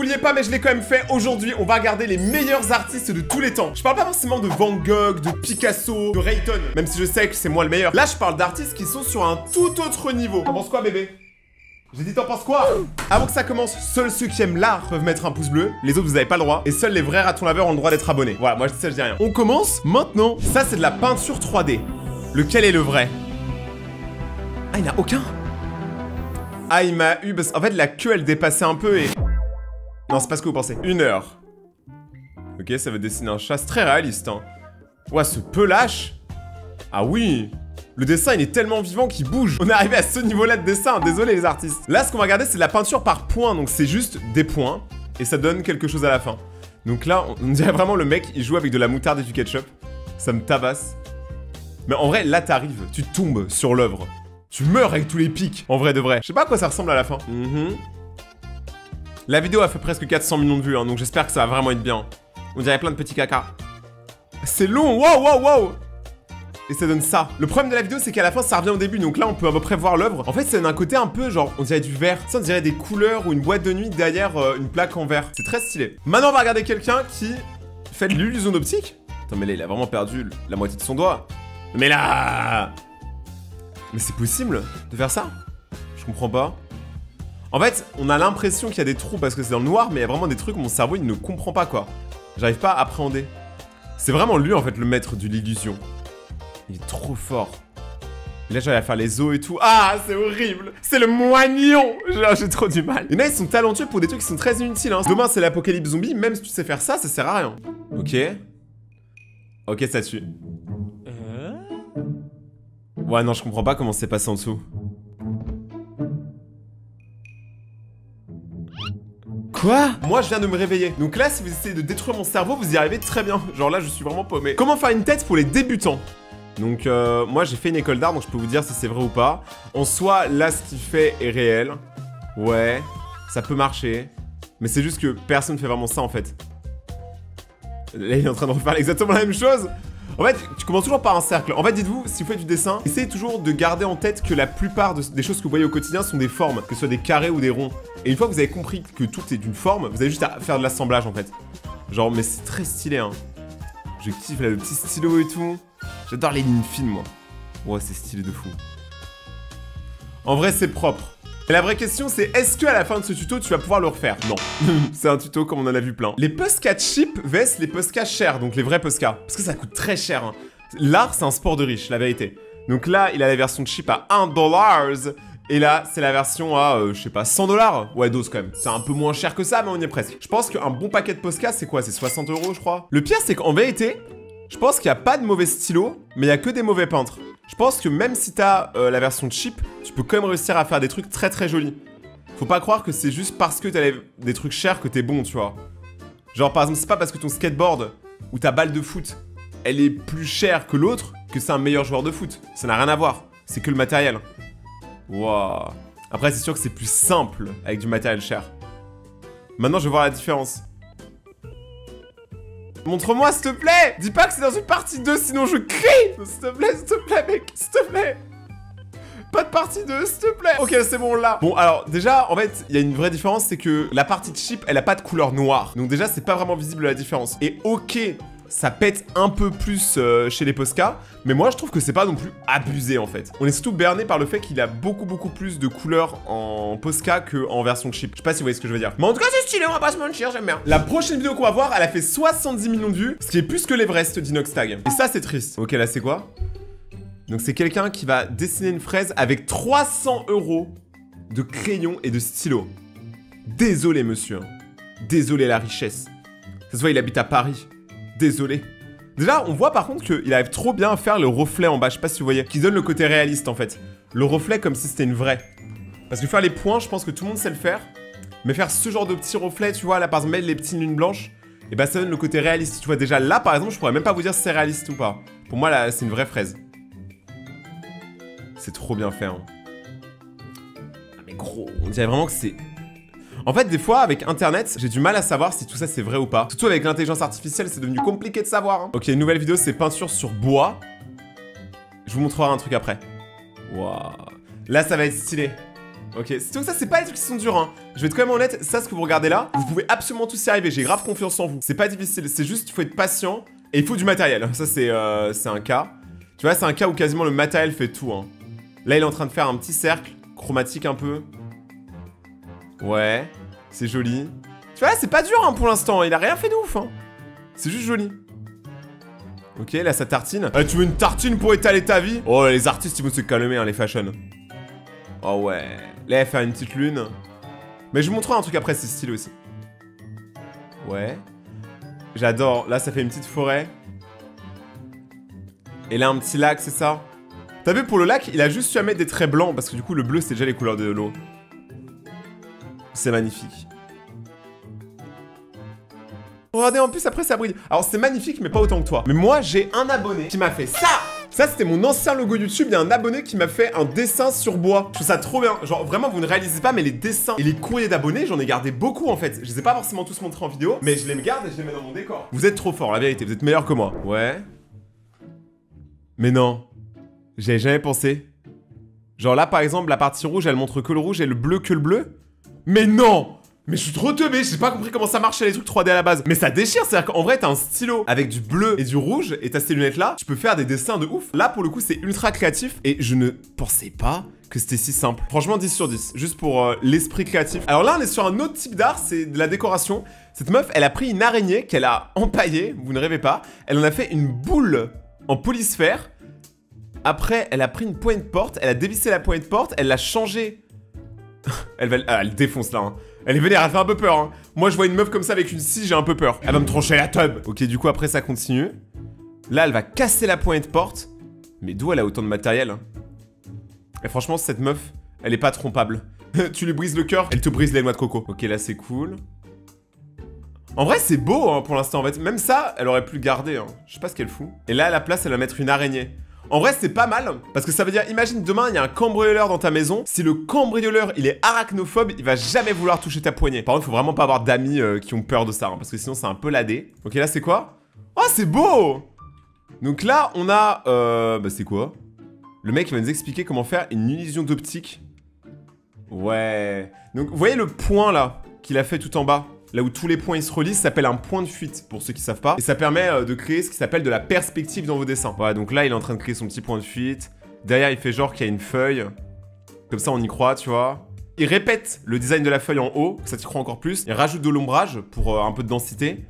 vouliez pas, mais je l'ai quand même fait. Aujourd'hui, on va regarder les meilleurs artistes de tous les temps. Je parle pas forcément de Van Gogh, de Picasso, de Rayton, même si je sais que c'est moi le meilleur. Là, je parle d'artistes qui sont sur un tout autre niveau. T'en penses quoi, bébé? J'ai dit t'en penses quoi? Avant que ça commence, seuls ceux qui aiment l'art peuvent mettre un pouce bleu. Les autres, vous avez pas le droit. Et seuls les vrais ratons laveurs ont le droit d'être abonnés. Voilà, moi je dis ça, je dis rien. On commence maintenant. Ça, c'est de la peinture 3D. Lequel est le vrai? Ah, il n'y en a aucun? Ah, il m'a eu parce qu'en fait, la queue, elle dépassait un peu et... Non, c'est pas ce que vous pensez. 1 heure. Ok, ça veut dessiner un chat. C'est très réaliste, hein. Ouais, ce peu lâche. Ah oui. Le dessin, il est tellement vivant qu'il bouge. On est arrivé à ce niveau-là de dessin. Désolé, les artistes. Là, ce qu'on va regarder, c'est de la peinture par points. Donc, c'est juste des points. Et ça donne quelque chose à la fin. Donc là, on dirait vraiment le mec, il joue avec de la moutarde et du ketchup. Ça me tabasse. Mais en vrai, là, t'arrives. Tu tombes sur l'œuvre. Tu meurs avec tous les pics. En vrai de vrai. Je sais pas à quoi ça ressemble à la fin. La vidéo a fait presque 400 millions de vues. Hein, donc, j'espère que ça va vraiment être bien. On dirait plein de petits caca. C'est long. Wow. Et ça donne ça. Le problème de la vidéo, c'est qu'à la fin, ça revient au début. Donc là, on peut à peu près voir l'œuvre. En fait, ça donne un côté un peu genre, on dirait du verre. Ça, on dirait des couleurs ou une boîte de nuit derrière une plaque en verre. C'est très stylé. Maintenant, on va regarder quelqu'un qui fait de l'illusion d'optique. Attends, mais là, il a vraiment perdu la moitié de son doigt. Mais là... Mais c'est possible de faire ça? Je comprends pas. En fait, on a l'impression qu'il y a des trous parce que c'est dans le noir, mais il y a vraiment des trucs où mon cerveau, il ne comprend pas, quoi. J'arrive pas à appréhender. C'est vraiment lui, en fait, le maître de l'illusion. Il est trop fort. Et là, j'arrive à faire les os et tout. Ah, c'est horrible. C'est le moignon. J'ai trop du mal. Il y en a, ils sont talentueux pour des trucs qui sont très inutiles. Hein. Demain, c'est l'apocalypse zombie. Même si tu sais faire ça, ça sert à rien. Ok. Ok, ça tue. Ouais, non, je comprends pas comment c'est passé en dessous. Quoi? Moi, je viens de me réveiller. Donc là, si vous essayez de détruire mon cerveau, vous y arrivez très bien. Genre là, je suis vraiment paumé. Comment faire une tête pour les débutants? Donc moi j'ai fait une école d'art, donc je peux vous dire si c'est vrai ou pas. En soi, là ce qu'il fait est réel. Ouais, ça peut marcher. Mais c'est juste que personne ne fait vraiment ça en fait. Là il est en train de refaire exactement la même chose. En fait, tu commences toujours par un cercle. En fait, dites-vous, si vous faites du dessin, essayez toujours de garder en tête que la plupart des choses que vous voyez au quotidien sont des formes, que ce soit des carrés ou des ronds. Et une fois que vous avez compris que tout est d'une forme, vous avez juste à faire de l'assemblage en fait. Genre, mais c'est très stylé hein. Je kiffe là, le petit stylo et tout. J'adore les lignes fines, moi. Ouais, c'est stylé de fou. En vrai, c'est propre. Et la vraie question, c'est est-ce qu'à la fin de ce tuto, tu vas pouvoir le refaire? Non. C'est un tuto comme on en a vu plein. Les Posca cheap vs les Posca chers, donc les vrais Posca. Parce que ça coûte très cher. Hein. L'art, c'est un sport de riche, la vérité. Donc là, il a la version cheap à 1$. Et là, c'est la version à, je sais pas, 100$. Ouais, dose quand même. C'est un peu moins cher que ça, mais on y est presque. Je pense qu'un bon paquet de Posca, c'est quoi? C'est 60€, je crois. Le pire, c'est qu'en vérité... Je pense qu'il n'y a pas de mauvais stylos, mais il n'y a que des mauvais peintres. Je pense que même si t'as la version cheap, tu peux quand même réussir à faire des trucs très très jolis. Faut pas croire que c'est juste parce que t'as des trucs chers que t'es bon, tu vois. Genre par exemple, c'est pas parce que ton skateboard ou ta balle de foot, elle est plus chère que l'autre que c'est un meilleur joueur de foot. Ça n'a rien à voir, c'est que le matériel. Waouh. Après c'est sûr que c'est plus simple avec du matériel cher. Maintenant je vais voir la différence. Montre-moi, s'il te plaît! Dis pas que c'est dans une partie 2, sinon je crie! S'il te plaît, mec, s'il te plaît! Pas de partie 2, s'il te plaît! Ok, c'est bon, là. Bon, alors, déjà, en fait, il y a une vraie différence, c'est que la partie cheap, elle a pas de couleur noire. Donc déjà, c'est pas vraiment visible la différence. Et ok, ça pète un peu plus chez les Posca, mais moi, je trouve que c'est pas non plus abusé, en fait. On est surtout berné par le fait qu'il a beaucoup plus de couleurs en Posca qu'en version cheap. Je sais pas si vous voyez ce que je veux dire. Mais en tout cas, c'est stylé, on va pas se mentir, j'aime bien. La prochaine vidéo qu'on va voir, elle a fait 70 millions de vues, ce qui est plus que l'Everest d'Inoxtag. Et ça, c'est triste. Ok, là, c'est quoi? Donc, c'est quelqu'un qui va dessiner une fraise avec 300€ de crayon et de stylo. Désolé, monsieur. Désolé, la richesse. Ça se voit, il habite à Paris. Désolé. Déjà, on voit par contre qu'il arrive trop bien à faire le reflet en bas, je sais pas si vous voyez, qui donne le côté réaliste en fait. Le reflet comme si c'était une vraie. Parce que faire les points, je pense que tout le monde sait le faire. Mais faire ce genre de petits reflets, tu vois, là par exemple, mettre les petites lunes blanches, et bah ça donne le côté réaliste. Tu vois, déjà là par exemple, je pourrais même pas vous dire si c'est réaliste ou pas. Pour moi, là, c'est une vraie fraise. C'est trop bien fait, hein. Ah mais gros, on dirait vraiment que c'est... En fait, des fois, avec Internet, j'ai du mal à savoir si tout ça c'est vrai ou pas. Surtout avec l'intelligence artificielle, c'est devenu compliqué de savoir. Hein. Ok, une nouvelle vidéo, c'est peinture sur bois. Je vous montrerai un truc après. Waouh. Là, ça va être stylé. Ok, donc ça c'est pas les trucs qui sont durs hein. Je vais être quand même honnête, ça ce que vous regardez là, vous pouvez absolument tous y arriver, j'ai grave confiance en vous. C'est pas difficile, c'est juste il faut être patient et il faut du matériel. Ça c'est un cas. Tu vois, c'est un cas où quasiment le matériel fait tout hein. Là il est en train de faire un petit cercle, chromatique un peu. Ouais, c'est joli. Tu vois, c'est pas dur hein, pour l'instant, il a rien fait de ouf hein. C'est juste joli. Ok, là ça tartine. Tu veux une tartine pour étaler ta vie? Oh, les artistes ils vont se calmer hein, les fashion. Oh ouais. Là elle fait une petite lune. Mais je vous montrerai un truc après, c'est stylé aussi. Ouais. J'adore. Là ça fait une petite forêt. Et là un petit lac, c'est ça? T'as vu pour le lac, il a juste su à mettre des traits blancs parce que du coup le bleu c'est déjà les couleurs de l'eau. C'est magnifique. Regardez, en plus après ça brille. Alors c'est magnifique mais pas autant que toi. Mais moi j'ai un abonné qui m'a fait ça. Ça c'était mon ancien logo YouTube. Il y a un abonné qui m'a fait un dessin sur bois. Je trouve ça trop bien. Genre vraiment vous ne réalisez pas, mais les dessins et les courriers d'abonnés, j'en ai gardé beaucoup en fait. Je les ai pas forcément tous montrés en vidéo, mais je les garde et je les mets dans mon décor. Vous êtes trop fort, la vérité, vous êtes meilleur que moi. Ouais. Mais non. J'avais jamais pensé. Genre là par exemple la partie rouge elle montre que le rouge et le bleu que le bleu. Mais non! Mais je suis trop teubé, j'ai pas compris comment ça marchait les trucs 3D à la base. Mais ça déchire, c'est-à-dire qu'en vrai t'as un stylo avec du bleu et du rouge et t'as ces lunettes là, tu peux faire des dessins de ouf. Là pour le coup c'est ultra créatif et je ne pensais pas que c'était si simple. Franchement 10 sur 10, juste pour l'esprit créatif. Alors là on est sur un autre type d'art, c'est de la décoration. Cette meuf elle a pris une araignée qu'elle a empaillée, vous ne rêvez pas. Elle en a fait une boule en polysphère. Après elle a pris une poignée de porte, elle a dévissé la poignée de porte, elle l'a changée. Elle défonce là hein. Elle est vénère, elle fait un peu peur hein. Moi je vois une meuf comme ça avec une scie, j'ai un peu peur. Elle va me trancher la tub. Ok, du coup après ça continue. Là elle va casser la poignée de porte. Mais d'où elle a autant de matériel hein? Et franchement cette meuf, elle est pas trompable. Tu lui brises le cœur, elle te brise les noix de coco. Ok là c'est cool. En vrai c'est beau hein, pour l'instant en fait. Même ça, elle aurait pu le garder hein. Je sais pas ce qu'elle fout. Et là à la place elle va mettre une araignée. En vrai c'est pas mal, parce que ça veut dire, imagine demain il y a un cambrioleur dans ta maison, si le cambrioleur il est arachnophobe, il va jamais vouloir toucher ta poignée. Par contre faut vraiment pas avoir d'amis qui ont peur de ça, hein, parce que sinon c'est un peu ladé. Ok là c'est quoi? Oh c'est beau! Donc là on a, bah c'est quoi? Le mec il va nous expliquer comment faire une illusion d'optique. Ouais. Donc vous voyez le point là, qu'il a fait tout en bas? Là où tous les points ils se relient, ça s'appelle un point de fuite, pour ceux qui savent pas. Et ça permet de créer ce qui s'appelle de la perspective dans vos dessins. Voilà, donc là, il est en train de créer son petit point de fuite. Derrière, il fait genre qu'il y a une feuille. Comme ça, on y croit, tu vois. Il répète le design de la feuille en haut, ça t'y croit encore plus. Il rajoute de l'ombrage pour un peu de densité.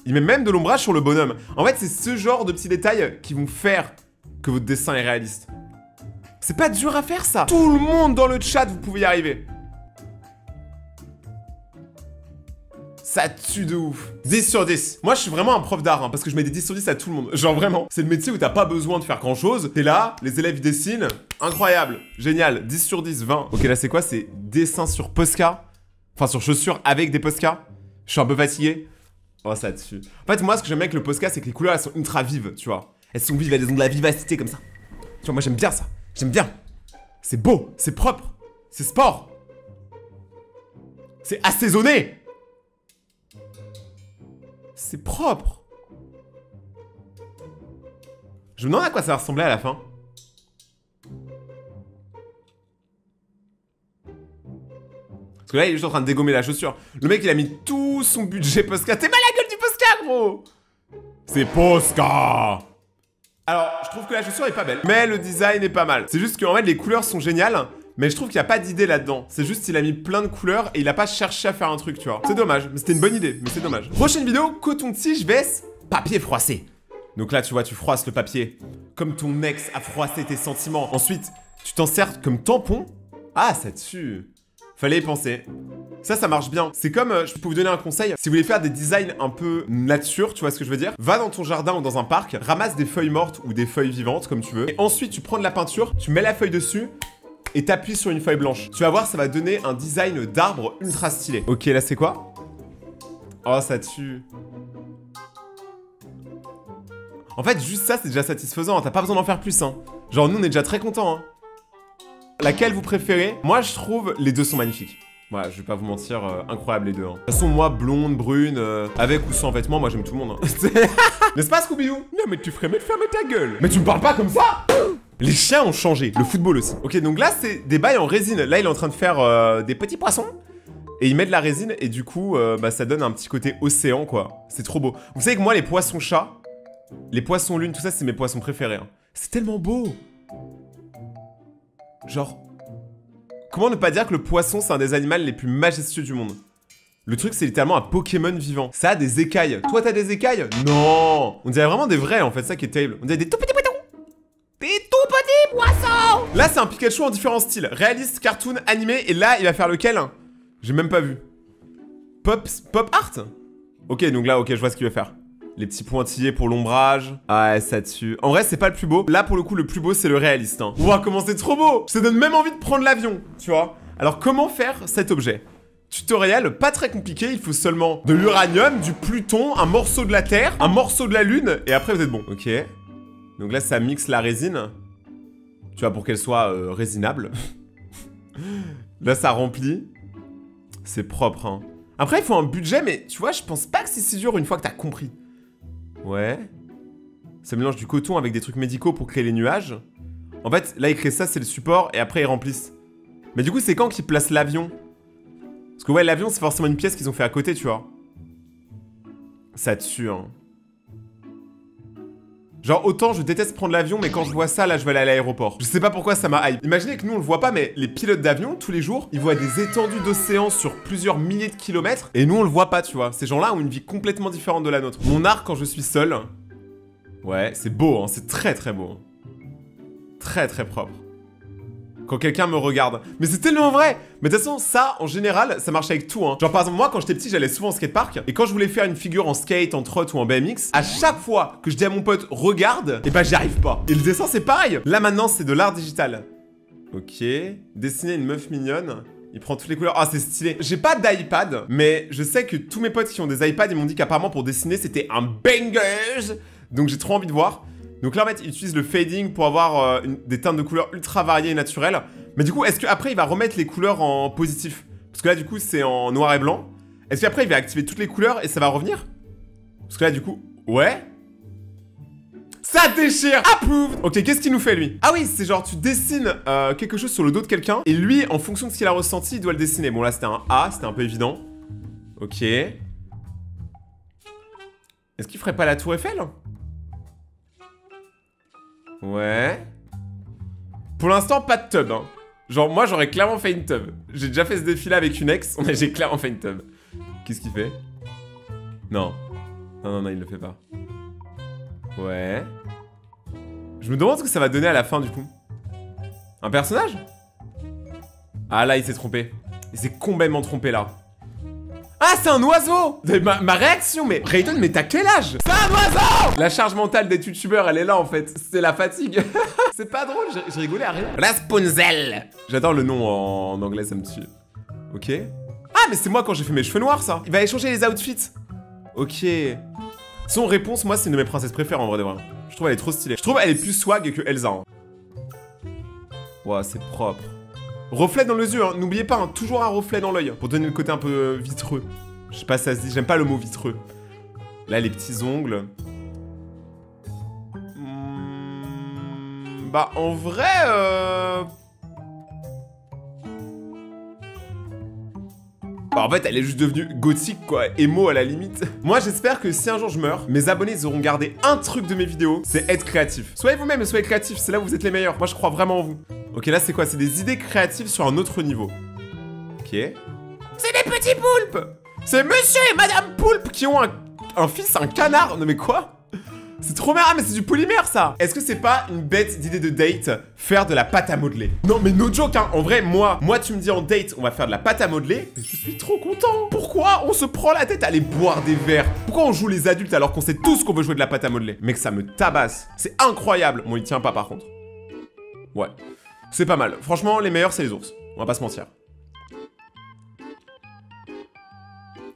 Il met même de l'ombrage sur le bonhomme. En fait, c'est ce genre de petits détails qui vont faire que votre dessin est réaliste. C'est pas dur à faire, ça. Tout le monde dans le chat, vous pouvez y arriver. Ça tue de ouf. 10 sur 10. Moi, je suis vraiment un prof d'art, hein, parce que je mets des 10 sur 10 à tout le monde. Genre vraiment. C'est le métier où t'as pas besoin de faire grand chose. T'es là, les élèves ils dessinent. Incroyable. Génial. 10 sur 10, 20. Ok, là, c'est quoi? C'est dessin sur Posca. Enfin, sur chaussures avec des Posca. Je suis un peu fatigué. Oh, ça tue. En fait, moi, ce que j'aime bien avec le Posca, c'est que les couleurs, elles sont ultra vives, tu vois. Elles sont vives, elles ont de la vivacité comme ça. Tu vois, moi, j'aime bien ça. J'aime bien. C'est beau, c'est propre. C'est sport. C'est assaisonné. C'est propre. Je me demande à quoi ça va ressembler à la fin. Parce que là, il est juste en train de dégommer la chaussure. Le mec, il a mis tout son budget Posca. T'es mal la gueule du Posca, gros. C'est Posca. Alors, je trouve que la chaussure est pas belle. Mais le design est pas mal. C'est juste qu'en fait, les couleurs sont géniales. Mais je trouve qu'il n'y a pas d'idée là-dedans. C'est juste qu'il a mis plein de couleurs et il a pas cherché à faire un truc, tu vois. C'est dommage, mais c'était une bonne idée, mais c'est dommage. Prochaine vidéo, coton-tige vs papier froissé. Donc là, tu vois, tu froisses le papier. Comme ton ex a froissé tes sentiments. Ensuite, tu t'en sers comme tampon. Ah, ça tue. Fallait y penser. Ça marche bien. C'est comme, je peux vous donner un conseil. Si vous voulez faire des designs un peu nature, tu vois ce que je veux dire? Va dans ton jardin ou dans un parc, ramasse des feuilles mortes ou des feuilles vivantes, comme tu veux. Et ensuite, tu prends de la peinture, tu mets la feuille dessus et t'appuies sur une feuille blanche. Tu vas voir, ça va donner un design d'arbre ultra stylé. Ok, là, c'est quoi? Oh, ça tue. En fait, juste ça, c'est déjà satisfaisant. T'as pas besoin d'en faire plus, hein. Genre, nous, on est déjà très contents, hein. Laquelle vous préférez? Moi, je trouve les deux sont magnifiques. Voilà, je vais pas vous mentir, incroyable les deux. Hein. De toute façon, moi, blonde, brune, avec ou sans vêtements, moi j'aime tout le monde. Hein. N'est-ce pas, Scooby-Doo? Non, mais tu ferais mieux de fermer ta gueule. Mais tu me parles pas comme ça! Les chiens ont changé, le football aussi. Ok, donc là, c'est des bails en résine. Là, il est en train de faire des petits poissons. Et il met de la résine et du coup, bah, ça donne un petit côté océan, quoi. C'est trop beau. Vous savez que moi, les poissons chats, les poissons lune, tout ça, c'est mes poissons préférés. Hein. C'est tellement beau. Genre, comment ne pas dire que le poisson, c'est un des animaux les plus majestueux du monde? Le truc, c'est littéralement un Pokémon vivant. Ça a des écailles. Toi, t'as des écailles? Non. On dirait vraiment des vrais, en fait, ça qui est terrible. On dirait des tout petits poissons. Des tout petits poissons. Là, c'est un Pikachu en différents styles. Réaliste, cartoon, animé. Et là, il va faire lequel? J'ai même pas vu. Pop art? Ok, donc là, ok, je vois ce qu'il va faire. Les petits pointillés pour l'ombrage. Ah, ouais, ça dessus. En vrai, c'est pas le plus beau. Là, pour le coup, le plus beau, c'est le réaliste. Hein. Ouah, comment c'est trop beau. Ça donne même envie de prendre l'avion, tu vois. Alors, comment faire cet objet? Tutoriel, pas très compliqué. Il faut seulement de l'uranium, du pluton, un morceau de la Terre, un morceau de la Lune. Et après, vous êtes bon. Ok. Donc là, ça mixe la résine. Tu vois, pour qu'elle soit résinable. Là, ça remplit. C'est propre, hein. Après, il faut un budget, mais tu vois, je pense pas que c'est si dur une fois que t'as compris. Ouais. Ça mélange du coton avec des trucs médicaux pour créer les nuages. En fait, là, ils créent ça, c'est le support, et après, ils remplissent. Mais du coup, c'est quand qu'ils placent l'avion? Parce que ouais, l'avion, c'est forcément une pièce qu'ils ont fait à côté, tu vois. Ça tue, hein. Genre, autant je déteste prendre l'avion, mais quand je vois ça, là, je vais aller à l'aéroport. Je sais pas pourquoi ça m'a hype. Imaginez que nous, on le voit pas, mais les pilotes d'avion, tous les jours, ils voient des étendues d'océan sur plusieurs milliers de kilomètres, et nous, on le voit pas, tu vois. Ces gens-là ont une vie complètement différente de la nôtre. Mon art, quand je suis seul... Ouais, c'est beau, hein. C'est très, très beau. Très, très propre. Quand quelqu'un me regarde. Mais c'est tellement vrai. Mais de toute façon, ça, en général, ça marche avec tout, hein. Genre, par exemple, moi, quand j'étais petit, j'allais souvent au skatepark. Et quand je voulais faire une figure en skate, en trot ou en BMX, à chaque fois que je dis à mon pote, regarde, et bah, j'y arrive pas. Et le dessin, c'est pareil. Là, maintenant, c'est de l'art digital. Ok. Dessiner une meuf mignonne. Il prend toutes les couleurs. Ah, c'est stylé. J'ai pas d'iPad, mais je sais que tous mes potes qui ont des iPads, ils m'ont dit qu'apparemment, pour dessiner, c'était un bangers. Donc, j'ai trop envie de voir. Donc là, en fait, il utilise le fading pour avoir des teintes de couleurs ultra variées et naturelles. Mais du coup, est-ce qu'après, il va remettre les couleurs en positif? Parce que là, du coup, c'est en noir et blanc. Est-ce qu'après, il va activer toutes les couleurs et ça va revenir? Parce que là, du coup, ouais. Ça déchire! Approved! Ok, qu'est-ce qu'il nous fait, lui? Ah oui, c'est genre, tu dessines quelque chose sur le dos de quelqu'un. Et lui, en fonction de ce qu'il a ressenti, il doit le dessiner. Bon, là, c'était un A, c'était un peu évident. Ok. Est-ce qu'il ferait pas la tour Eiffel? Ouais. Pour l'instant, pas de tub, hein. Genre, moi, j'aurais clairement fait une tub. J'ai déjà fait ce défi-là avec une ex, mais j'ai clairement fait une tub. Qu'est-ce qu'il fait? Non. Non, il le fait pas. Ouais. Je me demande ce que ça va donner à la fin, du coup. Un personnage? Ah, là, il s'est trompé. Il s'est complètement trompé, là. Ah, c'est un oiseau! Ma réaction, mais Rayton, mais t'as quel âge? C'est un oiseau! La charge mentale des youtubeurs, elle est là, en fait. C'est la fatigue. C'est pas drôle, j'ai rigolé à rien. Rapunzel! J'adore le nom en anglais, ça me tue. Ok. Ah, mais c'est moi quand j'ai fait mes cheveux noirs, ça. Il va échanger les outfits. Ok. Son réponse, moi, c'est une de mes princesses préférées, en vrai de vrai. Je trouve elle est trop stylée. Je trouve elle est plus swag que Elsa. Hein. Ouah, c'est propre. Reflet dans les yeux, hein. N'oubliez pas, hein, toujours un reflet dans l'œil, pour donner le côté un peu vitreux. Je sais pas si ça se dit, j'aime pas le mot vitreux. Là, les petits ongles. Bah, en vrai, Bah, en fait, elle est juste devenue gothique, quoi, émo à la limite. Moi, j'espère que si un jour je meurs, mes abonnés, ils auront gardé un truc de mes vidéos, c'est être créatif. Soyez vous-même et soyez créatifs, c'est là où vous êtes les meilleurs. Moi, je crois vraiment en vous. Ok, là, c'est quoi? C'est des idées créatives sur un autre niveau. Ok. C'est des petits poulpes! C'est monsieur et madame poulpe qui ont un fils, un canard. Non mais quoi? C'est trop bien. Ah, mais c'est du polymère, ça. Est-ce que c'est pas une bête d'idée de date, faire de la pâte à modeler? Non, mais no joke, hein. En vrai, moi, tu me dis en date, on va faire de la pâte à modeler. Mais je suis trop content. Pourquoi on se prend la tête à aller boire des verres? Pourquoi on joue les adultes alors qu'on sait tous qu'on veut jouer de la pâte à modeler? Mec, ça me tabasse. C'est incroyable. Bon, il tient pas, par contre. Ouais. C'est pas mal. Franchement, les meilleurs, c'est les ours. On va pas se mentir.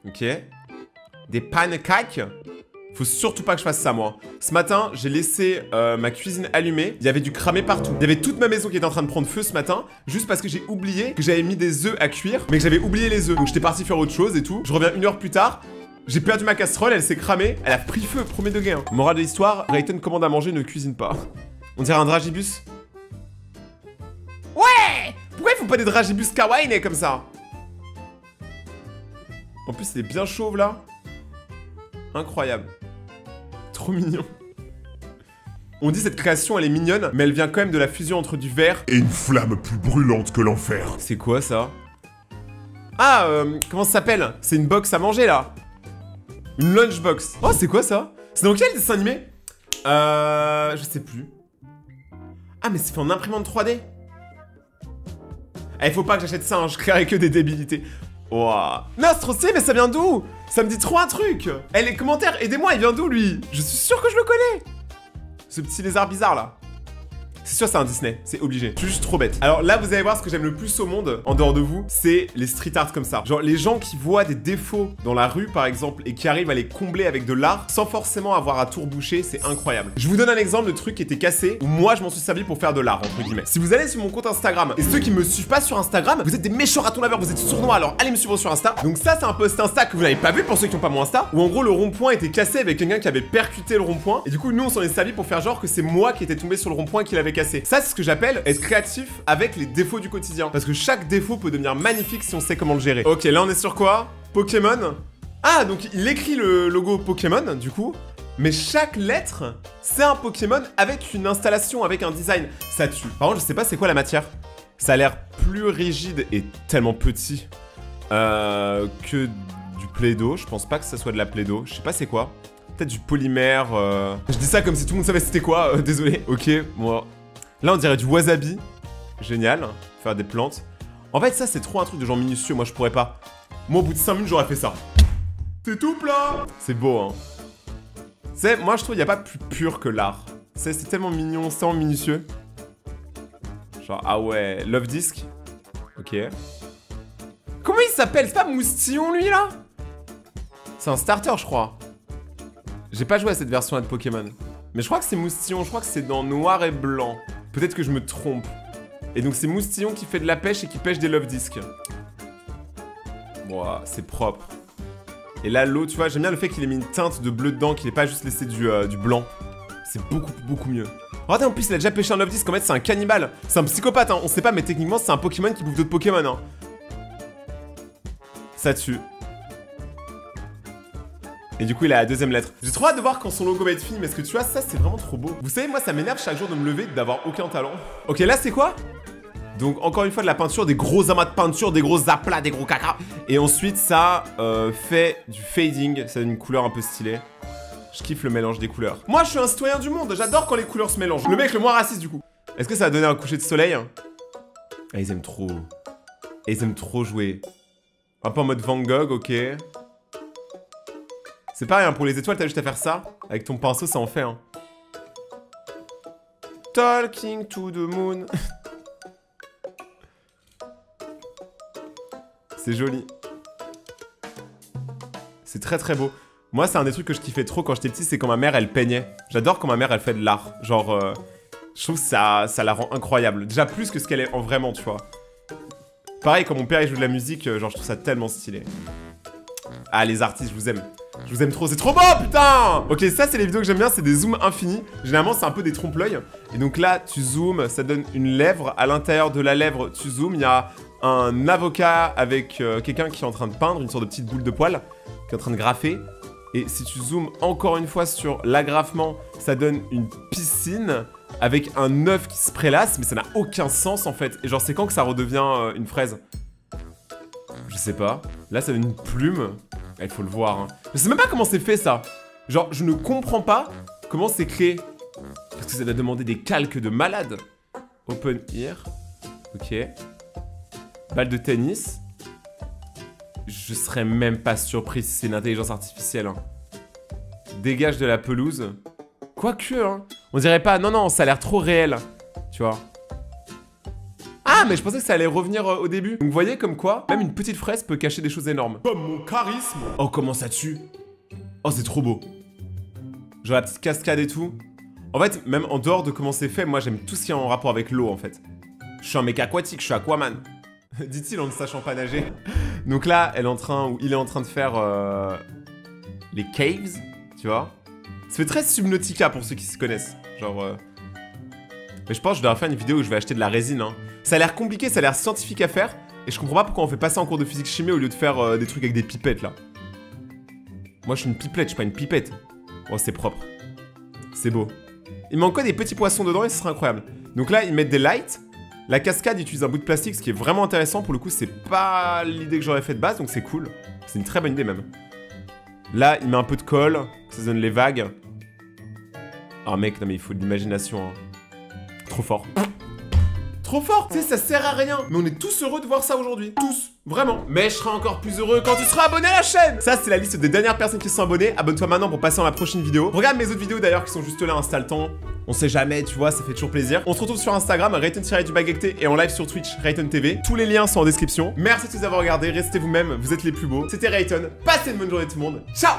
Ok. Des pancakes. Faut surtout pas que je fasse ça, moi. Ce matin, j'ai laissé ma cuisine allumée. Il y avait du cramé partout. Il y avait toute ma maison qui était en train de prendre feu ce matin. Juste parce que j'ai oublié que j'avais mis des œufs à cuire. Mais que j'avais oublié les œufs. Donc j'étais parti faire autre chose et tout. Je reviens 1 heure plus tard. J'ai perdu ma casserole, elle s'est cramée. Elle a pris feu, premier degré. Hein. Morale de l'histoire, Rayton commande à manger, ne cuisine pas. On dirait un dragibus. pas des dragibus kawaii comme ça? En plus, il est bien chauve, là. Incroyable. Trop mignon. On dit cette création, elle est mignonne, mais elle vient quand même de la fusion entre du verre et une flamme plus brûlante que l'enfer. C'est quoi, ça? Ah, comment ça s'appelle? C'est une box à manger, là. Une lunchbox. Oh, c'est quoi, ça? C'est dans quel dessin animé? Je sais plus. Ah, mais c'est fait en imprimante 3D. Eh, faut pas que j'achète ça, hein, je créerai que des débilités. Ouah. Non, c'est trop stylé, mais ça vient d'où? Ça me dit trop un truc. Eh, les commentaires, aidez-moi, il vient d'où, lui? Je suis sûr que je le connais. Ce petit lézard bizarre, là. C'est sûr, c'est un Disney, c'est obligé. Je suis juste trop bête. Alors là, vous allez voir ce que j'aime le plus au monde, en dehors de vous, c'est les street art comme ça. Genre, les gens qui voient des défauts dans la rue, par exemple, et qui arrivent à les combler avec de l'art, sans forcément avoir à tout reboucher, c'est incroyable. Je vous donne un exemple de truc qui était cassé, où moi, je m'en suis servi pour faire de l'art, entre guillemets. Si vous allez sur mon compte Instagram, et ceux qui me suivent pas sur Instagram, vous êtes des méchants ratons laveurs, vous êtes sournois, alors allez me suivre sur Insta. Donc ça, c'est un post Insta que vous n'avez pas vu pour ceux qui n'ont pas mon Insta, où en gros, le rond-point était cassé avec quelqu'un qui avait percuté le rond-point, et du coup, nous, on s'en est servi pour faire genre que c'est moi qui étais tombé sur le rond-point qui l'avait cassé. Ça, c'est ce que j'appelle être créatif avec les défauts du quotidien. Parce que chaque défaut peut devenir magnifique si on sait comment le gérer. Ok, là on est sur quoi? Pokémon. Ah, donc il écrit le logo Pokémon, du coup. Mais chaque lettre, c'est un Pokémon avec une installation, avec un design. Ça tue. Par contre, je sais pas c'est quoi la matière. Ça a l'air plus rigide et tellement petit que du Play-Doh. Je pense pas que ça soit de la Play-Doh. Je sais pas c'est quoi. Peut-être du polymère. Je dis ça comme si tout le monde savait c'était quoi. Désolé. Ok, moi... Là, on dirait du wasabi. Génial. Faire des plantes. En fait, ça, c'est trop un truc de genre minutieux. Moi, je pourrais pas. Moi, au bout de 5 minutes, j'aurais fait ça. C'est tout plat. C'est beau, hein. C'est, moi, je trouve qu'il n'y a pas plus pur que l'art. C'est tellement mignon, c'est tellement minutieux. Genre, ah ouais. Love Disc. Ok. Comment il s'appelle? C'est pas Moustillon, lui, là? C'est un starter, je crois. J'ai pas joué à cette version-là de Pokémon. Mais je crois que c'est Moustillon. Je crois que c'est dans noir et blanc. Peut-être que je me trompe. Et donc c'est Moustillon qui fait de la pêche et qui pêche des Love Discs. Wow, c'est propre. Et là, l'eau, tu vois, j'aime bien le fait qu'il ait mis une teinte de bleu dedans, qu'il ait pas juste laissé du blanc. C'est beaucoup mieux. Regardez, en plus, il a déjà pêché un Love Disc. En fait, c'est un cannibale. C'est un psychopathe, hein. On sait pas, mais techniquement, c'est un Pokémon qui bouffe d'autres Pokémon, hein. Ça tue. Et du coup, il a la deuxième lettre. J'ai trop hâte de voir quand son logo va être fini, parce que tu vois, ça, c'est vraiment trop beau. Vous savez, moi, ça m'énerve chaque jour de me lever d'avoir aucun talent. Ok, là, c'est quoi? Donc, encore une fois, de la peinture, des gros amas de peinture, des gros aplats, des gros caca. Et ensuite, ça fait du fading. Ça donne une couleur un peu stylée. Je kiffe le mélange des couleurs. Moi, je suis un citoyen du monde. J'adore quand les couleurs se mélangent. Le mec le moins raciste, du coup. Est-ce que ça va donner un coucher de soleil? Ah, ils aiment trop. Et ils aiment trop jouer. Un peu en mode Van Gogh, ok. C'est pareil, hein, pour les étoiles, t'as juste à faire ça. Avec ton pinceau, ça en fait, hein. Talking to the moon. C'est joli. C'est très beau. Moi, c'est un des trucs que je kiffais trop quand j'étais petit, c'est quand ma mère, elle peignait. J'adore quand ma mère, elle fait de l'art. Genre, je trouve que ça la rend incroyable. Déjà plus que ce qu'elle est en vraiment, tu vois. Pareil, quand mon père, il joue de la musique, genre, je trouve ça tellement stylé. Ah, les artistes, je vous aime. Je vous aime trop, c'est trop beau, putain! Ok, ça, c'est les vidéos que j'aime bien, c'est des zooms infinis. Généralement, c'est un peu des trompe-l'œil. Et donc là, tu zoomes, ça donne une lèvre. À l'intérieur de la lèvre, tu zoomes, il y a un avocat avec quelqu'un qui est en train de peindre, une sorte de petite boule de poil, qui est en train de graffer. Et si tu zoomes encore une fois sur l'agrafement, ça donne une piscine avec un œuf qui se prélasse, mais ça n'a aucun sens, en fait. Et genre, c'est quand que ça redevient une fraise? Je sais pas. Là, ça donne une plume. Il faut le voir, hein. Je sais même pas comment c'est fait, ça. Genre, je ne comprends pas comment c'est créé. Parce que ça doit demander des calques de malade. Open ear. Ok. Balle de tennis. Je serais même pas surpris si c'est une intelligence artificielle, hein. Dégage de la pelouse. Quoique, hein. On dirait pas... Non, ça a l'air trop réel. Tu vois. Ah, mais je pensais que ça allait revenir au début. Donc vous voyez comme quoi, même une petite fraise peut cacher des choses énormes. Comme mon charisme. Oh, comment ça tue. Oh, c'est trop beau. Genre la petite cascade et tout. En fait, même en dehors de comment c'est fait, moi j'aime tout ce qui est en rapport avec l'eau en fait. Je suis un mec aquatique, je suis Aquaman. Dit-il en ne sachant pas nager. Donc là, elle est en train, ou il est en train de faire les caves, tu vois. Ça fait très Subnautica pour ceux qui se connaissent. Genre... Mais je pense que je devrais faire une vidéo où je vais acheter de la résine, hein. Ça a l'air compliqué, ça a l'air scientifique à faire. Et je comprends pas pourquoi on fait pas ça en cours de physique-chimie au lieu de faire des trucs avec des pipettes, là. Moi, je suis une pipelette, je suis pas une pipette. Oh, c'est propre. C'est beau. Il manque quoi des petits poissons dedans et ce serait incroyable. Donc là, ils mettent des lights. La cascade utilise un bout de plastique, ce qui est vraiment intéressant. Pour le coup, c'est pas l'idée que j'aurais fait de base, donc c'est cool. C'est une très bonne idée, même. Là, il met un peu de colle. Ça donne les vagues. Ah, mec, non mais il faut de l'imagination, hein. Trop fort. Trop fort, tu sais, ça sert à rien. Mais on est tous heureux de voir ça aujourd'hui. Tous, vraiment. Mais je serai encore plus heureux quand tu seras abonné à la chaîne. Ça, c'est la liste des dernières personnes qui sont abonnées. Abonne-toi maintenant pour passer dans la prochaine vidéo. Regarde mes autres vidéos d'ailleurs qui sont juste là, installe temps. On sait jamais, tu vois, ça fait toujours plaisir. On se retrouve sur Instagram, Rayton-du-Baguecté et en live sur Twitch, Rayton TV. Tous les liens sont en description. Merci de tous avoir regardé, restez vous-même, vous êtes les plus beaux. C'était Rayton, passez une bonne journée tout le monde. Ciao.